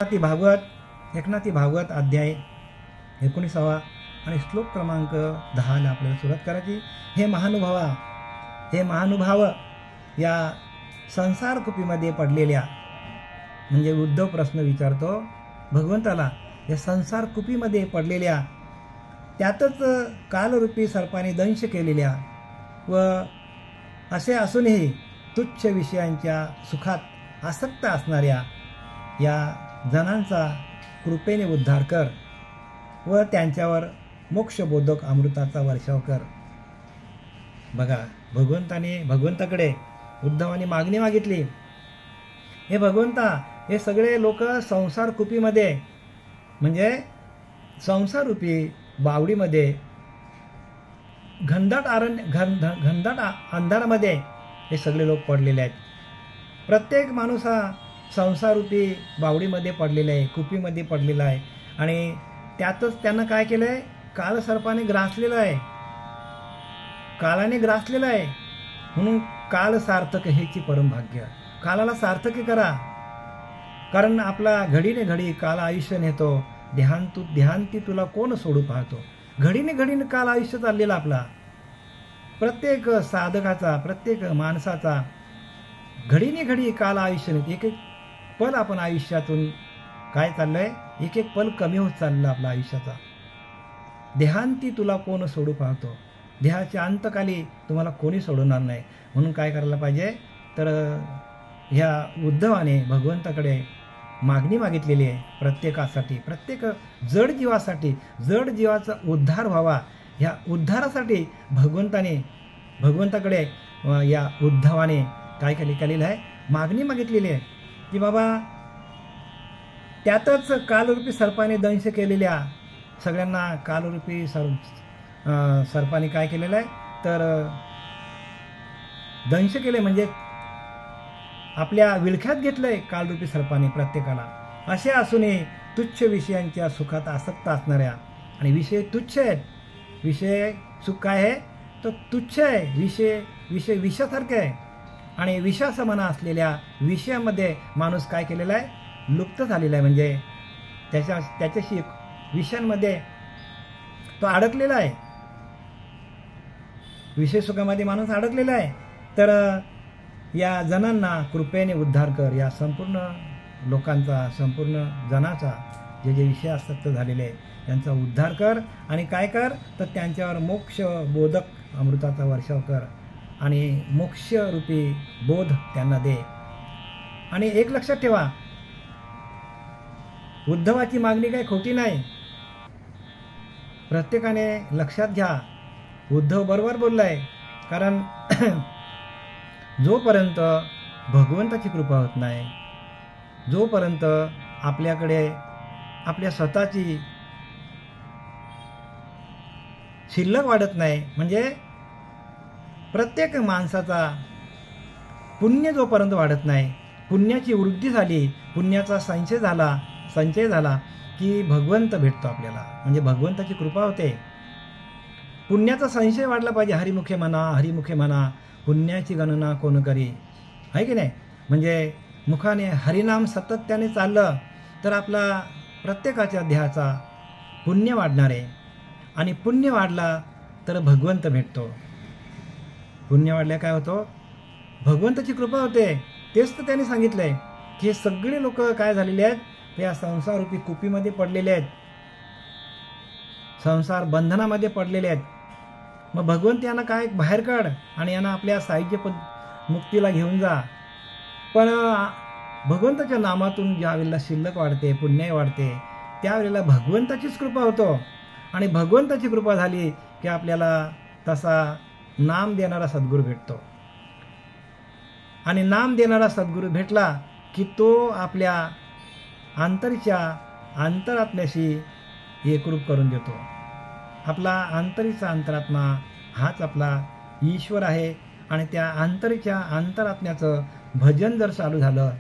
एकनाथी भागवत एकनाथी भागवत अध्याय 19 आणि श्लोक क्रमांक 10 ला आपल्याला सुरुवात करायची। हे महानुभाव या संसार कुपीमध्ये पडलेल्या, म्हणजे उद्धव प्रश्न विचारतो भगवंताला, या संसार कुपीमध्ये पडलेल्या, त्यातच कालरूपी सर्पाने दंश केलेल्या व असे असूनही तुच्छ विषयांच्या सुखात आसक्त असणाऱ्या या जनांचा कृपेने उद्धार कर व त्यांच्यावर मोक्षबोधक अमृताचा वर्षाव कर। बघा, भगवंताकडे उद्धवाने मागणी मागितली, हे भगवंता, हे सगळे लोक संसार कुपीमध्ये, म्हणजे संसाररूपी बावडीमध्ये, घनदाट अंधारामध्ये हे सगळे लोक पडलेले आहेत। प्रत्येक माणूस हा संसाररूपी बावडीमध्ये पडलेला आहे, कुपीमध्ये पडलेला आहे, आणि त्यातच त्यांना काय केलं आहे, कालसर्पाने ग्रासलेलं आहे, कालाने ग्रासलेलं आहे। म्हणून काल सार्थक हेची परमभाग्य, कालाला सार्थकी करा, कारण आपला घडीने घडी काल आयुष्य नेतो, देहांती तुला कोण सोडू पाहतो। घडीने घडीने काल आयुष्य चाललेला आपला, प्रत्येक साधकाचा, प्रत्येक माणसाचा घडीने घडी काल आयुष्य नेतो। एक एक पल आपण आयुष्यातून काय चाललंय, एक एक पल कमी होत चाललं आपला आयुष्याचा। देहांती तुला कोण सोडू पाहतो, देहाच्या अंतकाली तुम्हाला कोणी सोडणार नाही। म्हणून काय करायला पाहिजे, तर ह्या उद्धवाने भगवंताकडे मागणी मागितलेली आहे प्रत्येकासाठी, प्रत्येक जड जीवासाठी, जड जीवाचा उद्धार व्हावा, ह्या उद्धारासाठी भगवंताकडे या उद्धवाने काय केलेलं आहे, मागणी मागितलेली आहे की बाबा, त्यातच कालरूपी सर्पाने दंश केलेल्या सगळ्यांना कालरूपी सर्पाने काय केलेलं आहे, तर दंश केले, म्हणजे आपल्या विळख्यात घेतलंय कालरूपी सर्पाने प्रत्येकाला। असे असूनही तुच्छ विषयांच्या सुखात आसक्त असणाऱ्या, आणि विषय तुच्छ आहेत, विषय सुख काय आहे, तर तुच्छ आहे, विषय विषासारखे आहे, आणि विषासमाना असलेल्या विषयामध्ये माणूस काय केलेला आहे, लुप्त झालेला आहे, म्हणजे त्याच्याशी विषयांमध्ये तो अडकलेला आहे, विषय सुखामध्ये माणूस अडकलेला आहे। तर या जनांना कृपेने उद्धार कर, या संपूर्ण लोकांचा, संपूर्ण जनाचा, जे जे विषय आसक्त झालेले आहे त्यांचा उद्धार कर, आणि काय कर, तर त्यांच्यावर मोक्ष बोधक अमृताचा वर्षाव कर, आणि मोक्षरूपी बोध त्यांना दे। आणि एक लक्षात ठेवा, उद्धवाची मागणी काही खोटी नाही, प्रत्येकाने लक्षात घ्या, उद्धव बरोबर बोललाय, कारण जोपर्यंत भगवंताची कृपा होत नाही, जोपर्यंत आपल्याकडे आपल्या स्वतःची शिल्लक वाढत नाही, म्हणजे प्रत्येक माणसाचा पुण्य जोपर्यंत वाढत नाही, पुण्याची वृद्धी झाली, पुण्याचा संचय झाला की भगवंत भेटतो आपल्याला, म्हणजे भगवंताची कृपा होते। पुण्याचा संशय वाढला पाहिजे, हरिमुखे म्हणा, पुण्याची गणना कोण करी, आहे की नाही, म्हणजे मुखाने हरिनाम सातत्याने चाललं तर आपला प्रत्येकाच्या देहाचा पुण्य वाढणार आहे, आणि पुण्य वाढला तर भगवंत भेटतो, पुण्य वाढल्या काय होतो, भगवंताची कृपा होते। तेच तर त्यांनी सांगितलंय की हे सगळे लोक काय झालेले आहेत, ते या संसाररूपी कुपीमध्ये पडलेले आहेत, संसार बंधनामध्ये पडलेले आहेत। मग भगवंत यांना काय बाहेर काढ, आणि यांना आपल्या साहित्य मुक्तीला घेऊन जा। पण भगवंताच्या नामातून ज्या वेळेला शिल्लक वाढते, पुण्य वाढते, त्यावेळेला भगवंताचीच कृपा होतो, आणि भगवंताची कृपा झाली की आपल्याला तसा नाम देणारा सद्गुरू भेटतो, आणि नाम देणारा सद्गुरू भेटला की तो आपल्या अंतरात्म्याशी एकरूप करून देतो। आपला अंतरात्मा हाच आपला ईश्वर आहे, आणि त्या अंतरात्म्याचं भजन जर चालू झालं,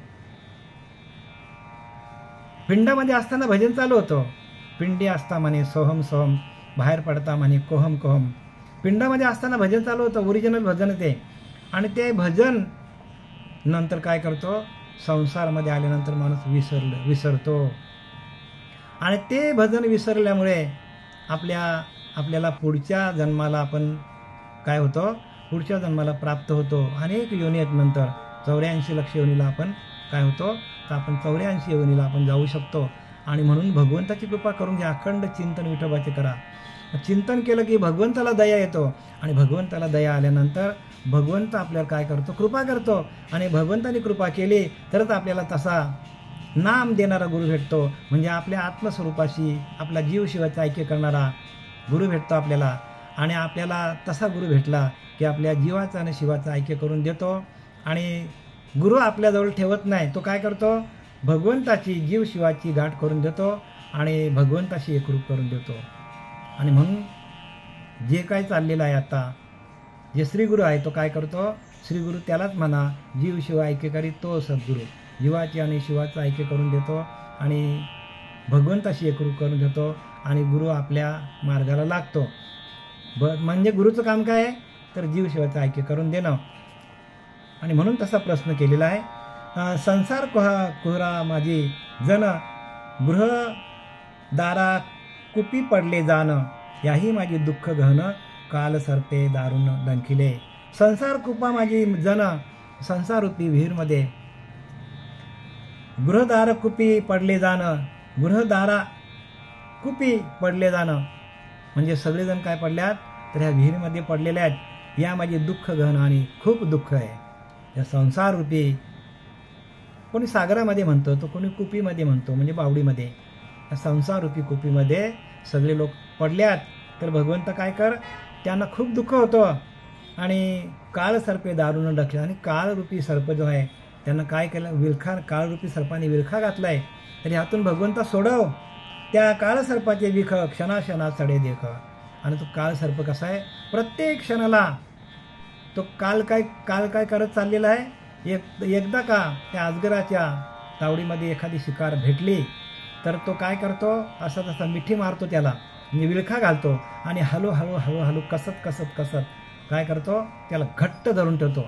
पिंडामध्ये असताना भजन चालू होतं, पिंडी असता म्हणे सोहम सोहम, बाहेर पडता म्हणे कोहम कोहम, पिंडामध्ये असताना भजन चालू होतं, ओरिजिनल भजन ते, आणि ते भजन नंतर काय करतो, संसारामध्ये आल्यानंतर माणूस विसरतो आणि ते भजन विसरल्यामुळे आपल्याला पुढच्या जन्माला आपण काय होतो, पुढच्या जन्माला प्राप्त होतो. अनेक योनी आहेत नंतर 84 लक्ष योनीला आपण काय होतो, तर आपण 84 योनीला आपण जाऊ शकतो. आणि म्हणून भगवंताची कृपा करून घ्या. अखंड चिंतन विठोबाचे करा. चिंतन केलं की भगवंताला दया येतो आणि भगवंताला दया आल्यानंतर भगवंत आपल्याला काय करतो, कृपा करतो. आणि भगवंताने कृपा केली तरच आपल्याला तसा नाम देणारा गुरु भेटतो. म्हणजे आपल्या आत्मस्वरूपाशी आपला जीव शिवाचा ऐक्य करणारा गुरु भेटतो आपल्याला. आणि आपल्याला तसा गुरु भेटला की आपल्या जीवाचा आणि शिवाचा ऐक्य करून देतो. आणि गुरु आपल्याजवळ ठेवत नाही, तो काय करतो, भगवंताची जीव शिवाची गाठ करून देतो आणि भगवंताशी एकरूप करून देतो. आणि म्हणून जे काय चाललेलं आहे आता, जे श्रीगुरू आहे तो काय करतो, श्रीगुरू त्यालाच म्हणा जीव शिव ऐक्यकारी तो सद्गुरू. जीवाची आणि शिवाचं ऐक्य करून देतो आणि भगवंताशी एकरूप करून देतो आणि गुरु आपल्या मार्गाला लागतो. म्हणजे गुरुचं काम काय आहे, तर जीव शिवाचं ऐक्य करून देणं. आणि म्हणून तसा प्रश्न केलेला आहे. संसार कुहरा माझी जन, गृह दारा कुपी पडले जाण, याही माझी दुःख गहन, काल सरते दारुण डंखिले. संसार कुपा माझी जन, संसारूपी विहीरमध्ये गृहदार कुपी पडले जाणं, गृहदारा कुपी पडले जाणं म्हणजे सगळेजण काय पडल्यात, तर ह्या विहिरीमध्ये पडलेल्या आहेत. या माझे दुःख गहन आणि खूप दुःख आहे. या संसाररूपी, कोणी सागरामध्ये म्हणतो, तो कोणी कुपीमध्ये म्हणतो म्हणजे बावडीमध्ये. या संसाररूपी कुपीमध्ये सगळे लोक पडल्यात. तर भगवंत काय कर, त्यांना खूप दुःख होतं. आणि काळ सर्पे दारुण डकले. आणि काळरूपी सर्प जो आहे त्यांना काय केलं, काळरूपी सर्पाने विळखा घातलाय. तरी ह्यातून भगवंता सोडव. त्या काळ सर्पाचे विख क्षणाक्षणात सडे देख. आणि तो काळ सर्प कसा आहे, प्रत्येक क्षणाला तो काल काय करत चाललेला आहे. एकदा का त्या अजगराच्या तावडीमध्ये एखादी शिकार भेटली तर तो काय करतो, असा तसा मिठी मारतो त्याला, म्हणजे विळखा घालतो आणि हळूहळू कसत काय करतो, त्याला घट्ट धरून ठेवतो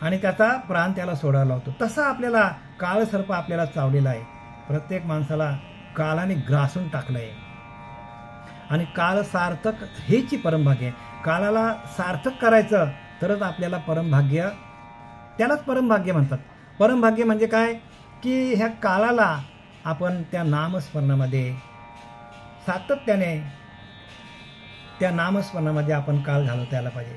आणि त्याचा प्राण त्याला सोडायला लावतो. तसा आपल्याला काळ सर्प आपल्याला चावलेला आहे. प्रत्येक माणसाला काळाने ग्रासून टाकलं आहे. आणि काळ सार्थक हेची परमभाग्य आहे. काळाला सार्थक करायचं तरच आपल्याला परमभाग्य, त्यालाच परमभाग्य म्हणतात. परमभाग्य म्हणजे काय, की ह्या काळाला आपण त्या नामस्मरणामध्ये सातत्याने, त्या नामस्मरणामध्ये आपण काळ घालवता यायला पाहिजे.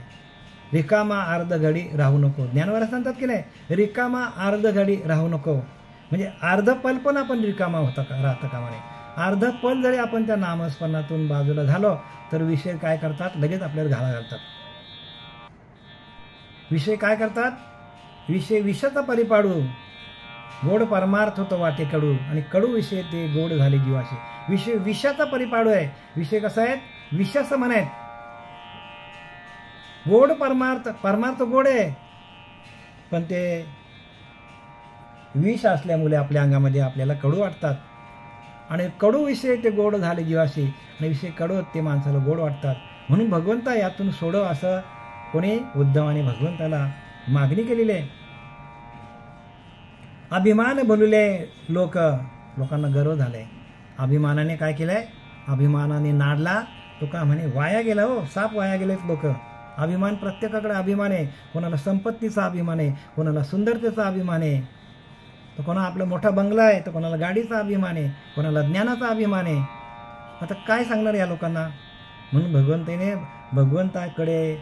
रिकामा अर्ध घडी राहू नको. ज्ञानवारा सांगतात की नाही, रिकामा अर्ध घडी राहू नको. म्हणजे अर्ध पल पण आपण रिकामा राहता कामा नये. अर्ध पल जरी आपण त्या नामस्मरणातून बाजूला झालो तर विषय काय करतात, लगेच आपल्याला घाला घालतात. विषय काय करतात, विषय विषाचा परिपाडू, गोड परमार्थ होतो वाटे कडू, आणि कडू विषय ते गोड झाले जीवाशी. विषय विषाचा परिपाडू आहे. विषय कसा आहे, विषाचं मन आहे. गोड परमार्थ गोड आहे, पण ते विष असल्यामुळे आपल्या अंगामध्ये आपल्याला कडू वाटतात. आणि कडू विषय ते गोड झाले जीवाशी, आणि विषय कडू ते माणसाला गोड वाटतात. म्हणून भगवंता यातून सोडव असं कोणी उद्धवाने भगवंताला मागणी केलेली आहे. अभिमान बोलले लोकांना गर्व झालाय. अभिमानाने काय केलंय, अभिमानाने नाडला तो का म्हणे वाया गेला हो, साप वाया गेलेत लोक. अभिमान, प्रत्येकाकडे अभिमान आहे. कोणाला संपत्तीचा अभिमान आहे, कोणाला सुंदरतेचा अभिमान आहे, तर कोणा आपला मोठा बंगला आहे, तर कोणाला गाडीचा अभिमान आहे, कोणाला ज्ञानाचा अभिमान आहे. आता काय सांगणार या लोकांना. म्हणून भगवंताकडे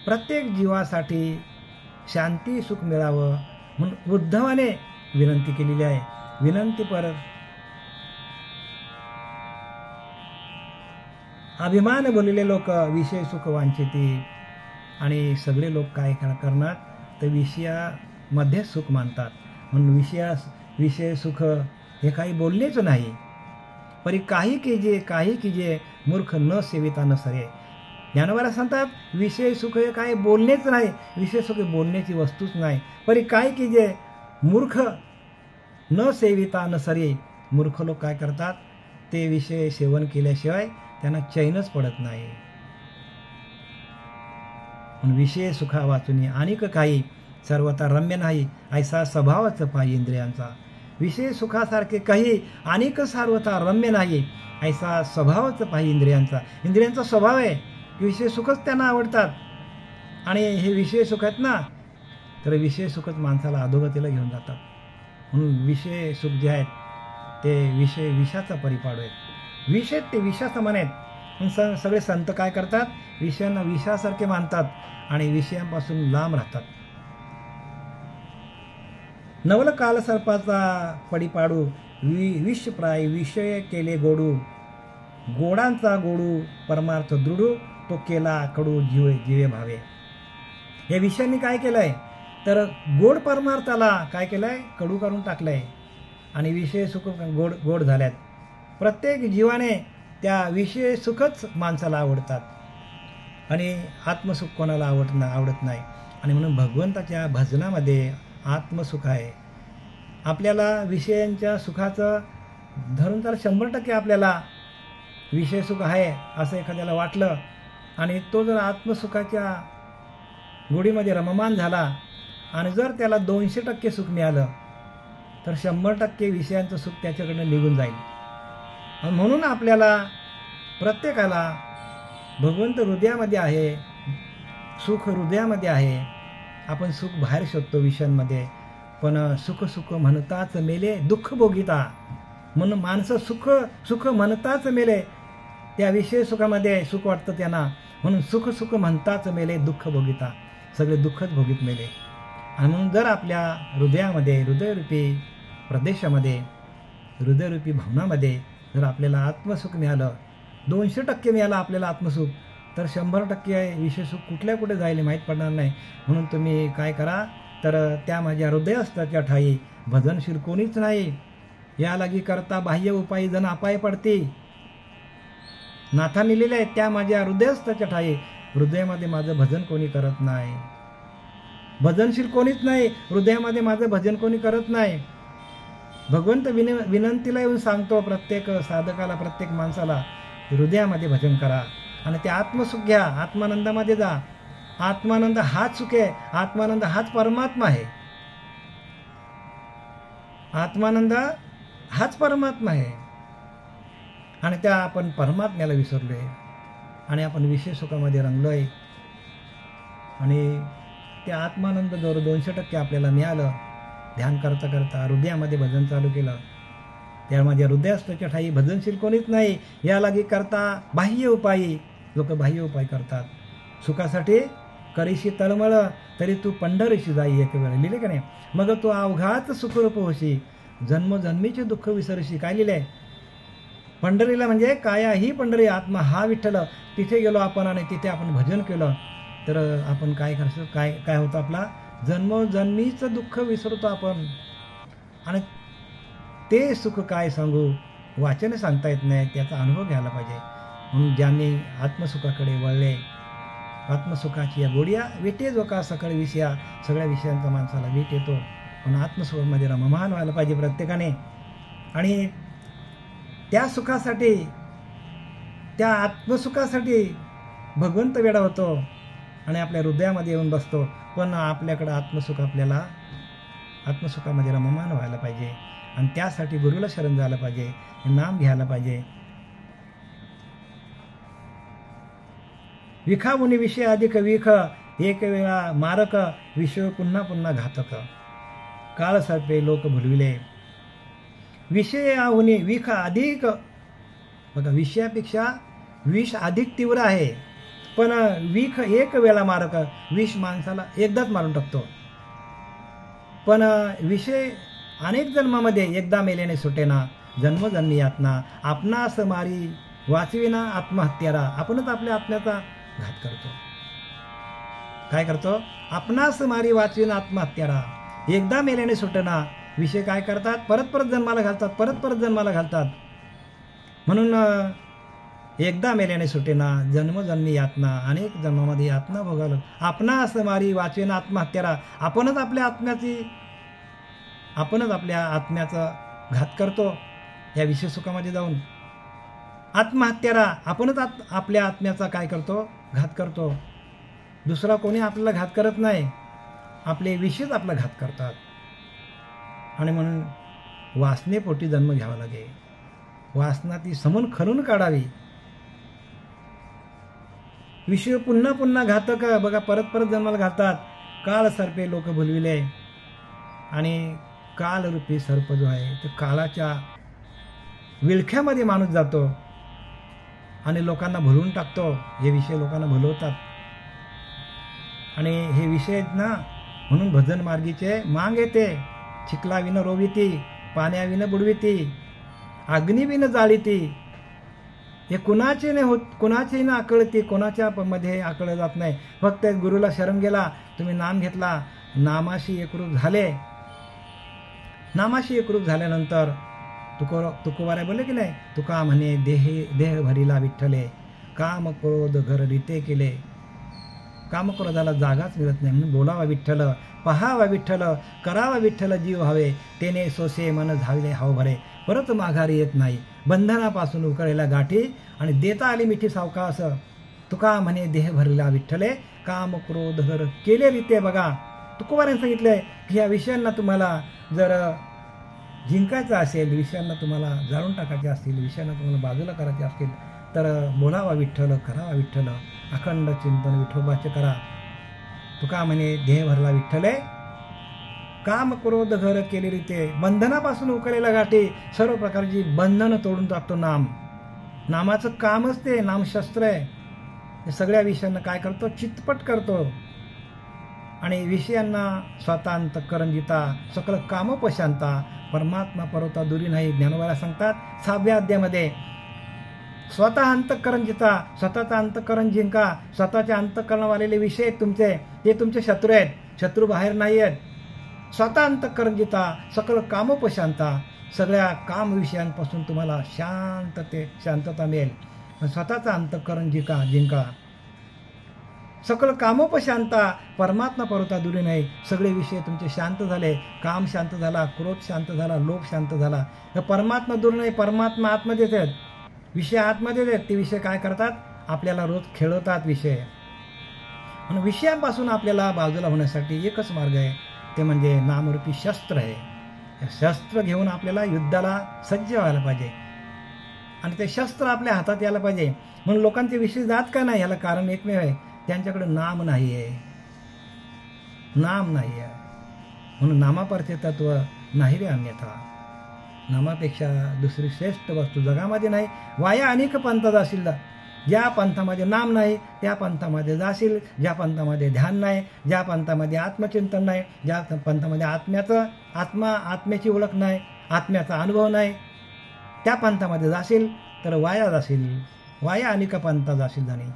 प्रत्येक जीवासाठी शांती सुख मिळावं म्हणून उद्धवाने विनंती केलेली आहे. विनंती परत अभिमान बोललेले लोक विषय सुख वांछिती. आणि सगळे लोक काय करणार, तर विषयामध्ये सुख मानतात. म्हणून विषय सुख हे काही बोललेच नाही. परी काही कीजे मूर्ख न सेविता न सरे. ज्ञानोबाला सांगतात विषय सुख हे काही बोलणेच नाही. विषय सुख बोलण्याची वस्तूच नाही. परी काय कीजे मूर्ख न सेविता न सरे. मूर्ख लोक काय करतात, ते विषय सेवन केल्याशिवाय त्यांना चैनच पडत नाही. म्हणून विषय सुखा वाचून अनेक काही सर्वथा रम्य नाही ऐसा स्वभावच पायी इंद्रियांचा. विषय सुखासारखे काही अनेक सर्वथा रम्य नाही ऐसा स्वभावच पायी इंद्रियांचा. इंद्रियांचा स्वभाव आहे की विषय सुखच त्यांना आवडतात. आणि हे विषय सुख आहेत ना, तर विषय सुखच माणसाला अधोगतीला घेऊन जातात. म्हणून विषय सुख जे आहेत ते विषय विषाचा परिपाडू आहेत. विष आहेत ते विषासमान आहेत. म्हणून सगळे संत काय करतात, विषयांना विषासारखे मानतात आणि विषयांपासून लांब राहतात. नवल कालसर्पाचा पडिपाडू विषप्राय विषय केले गोडू. गोडांचा गोडू परमार्थ दृढू तो केला कडू जीवे भावे. या विषयांनी काय केलंय तर गोड परमार्थाला काय केलंय, कडू करून टाकलंय आणि विषय सुख गोड गोड झाल्यात. प्रत्येक जीवाने त्या विषय सुखच माणसाला आवडतात आणि आत्मसुख कोणाला आवडत नाही. आणि म्हणून भगवंताच्या भजनामध्ये आत्मसुख आहे. आपल्याला विषयांच्या सुखाचं धरून तर 100% आपल्याला विषय सुख आहे असं एखाद्याला वाटलं आणि तो जर आत्मसुखाच्या गोडीमध्ये रममान झाला आणि जर त्याला 200% सुख मिळालं तर 100% विषयांचं सुख त्याच्याकडनं निघून जाईल. आणि म्हणून आपल्याला प्रत्येकाला भगवंत हृदयामध्ये आहे, सुख हृदयामध्ये आहे. आपण सुख बाहेर शोधतो विषयांमध्ये, पण सुख सुख म्हणताच मेले दुःख भोगिता. म्हणून माणसं सुख म्हणताच मेले, त्या विषय सुखामध्ये सुख वाटतं त्यांना, म्हणून सुख सुख म्हणताच मेले दुःख भोगिता. सगळे दुःखच भोगीत मेले. आणि म्हणून जर आपल्या हृदयामध्ये, हृदयरूपी प्रदेशामध्ये, हृदयरूपी भावनामध्ये जर आपल्याला आत्मसुख मिळालं, 200% मिळालं आपल्याला आत्मसुख, तर 100% विषय सुख कुठे जायला माहीत पडणार नाही. म्हणून तुम्ही काय करा तर त्या माझ्या हृदयस्थाच्या ठाई भजनशील कोणीच नाही. या लागी करता बाह्य उपायी जण अपाय पडते. नाथा लिहिलेलं आहे त्या माझ्या हृदयस्थाच्या ठाई हृदयामध्ये माझं भजन कोणी करत नाही. भजनशील कोणीच नाही, हृदयामध्ये माझं भजन कोणी करत नाही. भगवंत विनंतीला येऊन सांगतो प्रत्येक साधकाला, प्रत्येक माणसाला, हृदयामध्ये भजन करा आणि ते आत्मसुख घ्या, आत्मानंदामध्ये जा. आत्मानंद हाच सुख आहे, आत्मानंद हाच परमात्मा आहे. आत्मानंद हाच परमात्मा आहे आणि त्या आपण परमात्म्याला विसरलोय आणि आपण विषय सुखामध्ये रंगलोय. आणि ते आत्मानंद जर 200% आपल्याला मिळालं, ध्यान करता करता हृदयामध्ये भजन चालू केलं, त्या माझ्या हृदयस्थाच्या ठाई भजनशील कोणीच नाही. या लागी करता बाह्य उपायी, लोक बाह्य उपाय करतात. सुखासाठी करीशी तळमळ तरी तू पंढरीशी जाई एक वेळ, लिहिले का नाही. मग तू अवघात सुखरूप होशी जन्मजन्मीचे दुःख विसरशी. काय लिहिलंय, पंढरीला म्हणजे काया ही पंढरी, आत्मा हा विठ्ठल. तिथे गेलो आपण आणि तिथे आपण भजन केलं तर आपण काय करतो, काय होतं, आपला जन्मजन्मीचं दुःख विसरतो आपण. आणि ते सुख काय सांगू, वाचने सांगता येत नाही, त्याचा अनुभव घ्यायला पाहिजे. म्हणून ज्यांनी आत्मसुखाकडे वळले, आत्मसुखाची या गोडिया विटे जो का सकळ विषया, सगळ्या विषयांचा माणसाला वीट येतो. पण आत्मसुखामध्ये रममान व्हायला पाहिजे प्रत्येकाने. आणि त्या सुखासाठी, त्या आत्मसुखासाठी भगवंत वेडा होतो आणि आपल्या हृदयामध्ये येऊन बसतो. पण आपल्याकडं आत्मसुखामध्ये रममान व्हायला पाहिजे आणि त्यासाठी गुरुला शरण जायला पाहिजे, नाम घ्यायला पाहिजे. विखामुनी विषय अधिक विख, एक वेळा मारक विषय पुन्हा पुन्हा घातक. काळ सर्पे लोक भुलविले, विषय आहुनी विख अधिक. बघा, विषयापेक्षा विष अधिक तीव्र आहे. पण विख एक वेळा मारक, विष माणसाला एकदाच मारून टाकतो. पण विषय अनेक जन्मामध्ये एकदा मेल्याने सुटेना, जन्मजन्मी यातना. आपणास मारी वाचविना आत्महत्यारा. आपणच आपल्या आत्म्याचा घात करतो. काय करतो, आपणास मारी वाचविना आत्महत्यारा. एकदा मेल्याने सुटेना. विषय काय करतात, परत जन्माला घालतात, परत जन्माला घालतात. म्हणून एकदा मेल्याने सुटेना, जन्मजन्मी यातना. अनेक जन्मामध्ये यातना भोगावं. आपणास मारी वाचविना आत्महत्यारा. आपणच आपल्या आत्म्याचा घात करतो या विषय सुखामध्ये जाऊन. आत्महत्यारा, आपणच आपल्या आत्म्याचा काय करतो, घात करतो. दुसरा कोणी आपल्याला घात करत नाही. आपले विषयच आपला घात करतात. आणि म्हणून वासनेपोटी जन्म घ्यावा लागे. वासना ती समून खणून काढावी. विषय पुन्हा पुन्हा घातक बघा, परत परत जन्माला घालतात. काळ सर्पे लोक भुलविले, आणि कालरूपी सर्प जो आहे तो काळाच्या विळख्यामध्ये माणूस जातो आणि लोकांना भुलवून टाकतो. हे विषय लोकांना भुलवतात. आणि हे विषय ना, म्हणून भजन मार्गीचे मांग येते. चिखलाविन रोविती, पाण्याविन बुडविती, अग्निविन जाळीती. हे कुणाचे नाही होत, कुणाचेही ना आकळती, कोणाच्या मध्ये आकळलं जात नाही. फक्त गुरुला शरण गेला, तुम्ही नाम घेतला, नामाशी एकरूप झाले. नामाशी एकरूप झाल्यानंतर तुकोबाराय बोलले की नाही, तुका म्हणे देह भरीला विठ्ठले, काम क्रोध घर रीते केले. काम क्रोधाला जागाच मिळत नाही. म्हणून बोलावा विठ्ठल, पहावा विठ्ठल, करावा विठ्ठल जीव हवे, तेने सोसे मन झाविले हाव भरे. परत माघारी येत नाही. बंधनापासून उकळलेल्या गाठी आणि देता आली मिठी सावकास. तुका म्हणे देह भरला विठ्ठले, काम क्रोध घर केले रीते. बघा, तुकोबाराने सांगितलंय की या विषयांना तुम्हाला जर जिंकायचं असेल, विषयांना तुम्हाला जाळून टाकायचे असतील, विषयांना तुम्हाला बाजूला करायचे असतील, तर बोलावा विठ्ठल, करावा विठ्ठल, अखंड चिंतन विठोबाचे करा. तुका म्हणे देह भरला विठ्ठले, काम क्रोध घर केले रीते. बंधनापासून उकळलेल्या गाठी, सर्व प्रकारची बंधनं तोडून टाकतो नाम. नामाचं कामच ते, नामशस्त्र आहे. हे सगळ्या विषयांना काय करतो, चितपट करतो. आणि विषयांना स्वतः अंतःकरण जिता, सकल कामोपशांता, परमात्मा परवता दुरी नाही. ज्ञानोबाला सांगतात 6व्या अध्यायामध्ये, स्वतः अंतःकरण जिता, स्वतःचं अंतःकरण जिंका. स्वतःच्या अंतःकरणावालेले विषय आहेत तुमचे, ते तुमचे शत्रू आहेत, शत्रू बाहेर नाही आहेत. स्वतः अंतःकरण जिता, सकल कामोपशांता, सगळ्या काम विषयांपासून तुम्हाला शांतता मिळेल. स्वतःचं अंतःकरण जिंका. सकल कामोपशांता, परमात्मा परवता दुरी नाही. सगळे विषय तुमचे शांत झाले, काम शांत झाला, क्रोध शांत झाला, लोभ शांत झाला. तर परमात्मा दूर नाही, परमात्मा आतमध्येच आहेत, विषय आतमध्येच आहेत. ते विषय काय करतात, आपल्याला रोज खेळवतात विषय. म्हणून विषयांपासून आपल्याला बाजूला होण्यासाठी एकच मार्ग आहे, ते म्हणजे नामरूपी शस्त्र आहे. हे शस्त्र घेऊन आपल्याला युद्धाला सज्ज व्हायला पाहिजे, आणि ते शस्त्र आपल्या हातात यायला पाहिजे. म्हणून लोकांचे विषय जात का नाही, याला कारण एकमेव आहे, त्यांच्याकडे नाम नाही आहे. नाम नाही आहे. म्हणून नामापरचे तत्व नाही रे अन्यथा. नामापेक्षा दुसरी श्रेष्ठ वस्तू जगामध्ये नाही. वाया अनेक पंथ जाशील, ज्या पंथामध्ये नाम नाही त्या पंथामध्ये जाशील. ज्या पंथामध्ये ध्यान नाही, ज्या पंथामध्ये आत्मचिंतन नाही, ज्या पंथामध्ये आत्म्याची ओळख नाही, आत्म्याचा अनुभव नाही, त्या पंथामध्ये जाशील तर वाया जाशील. वाया अनेक पंथ जाशील जाणे.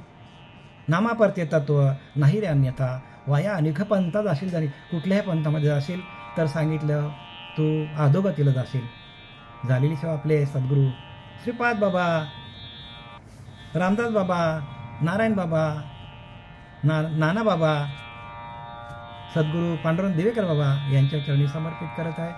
नामापरते तत्व नाही रे अन्यथा. वाया अनेक पंथ जाशील जाणे. कुठल्याही पंथामध्ये जाशील तर सांगितलं तू अधोगतीला जाशील. झालेली सेवा आपले सद्गुरू श्रीपाद बाबा, रामदास बाबा, नारायण बाबा, नाना बाबा, सद्गुरू पांडुरंग देवेकर बाबा यांच्या चरणी समर्पित करत आहे.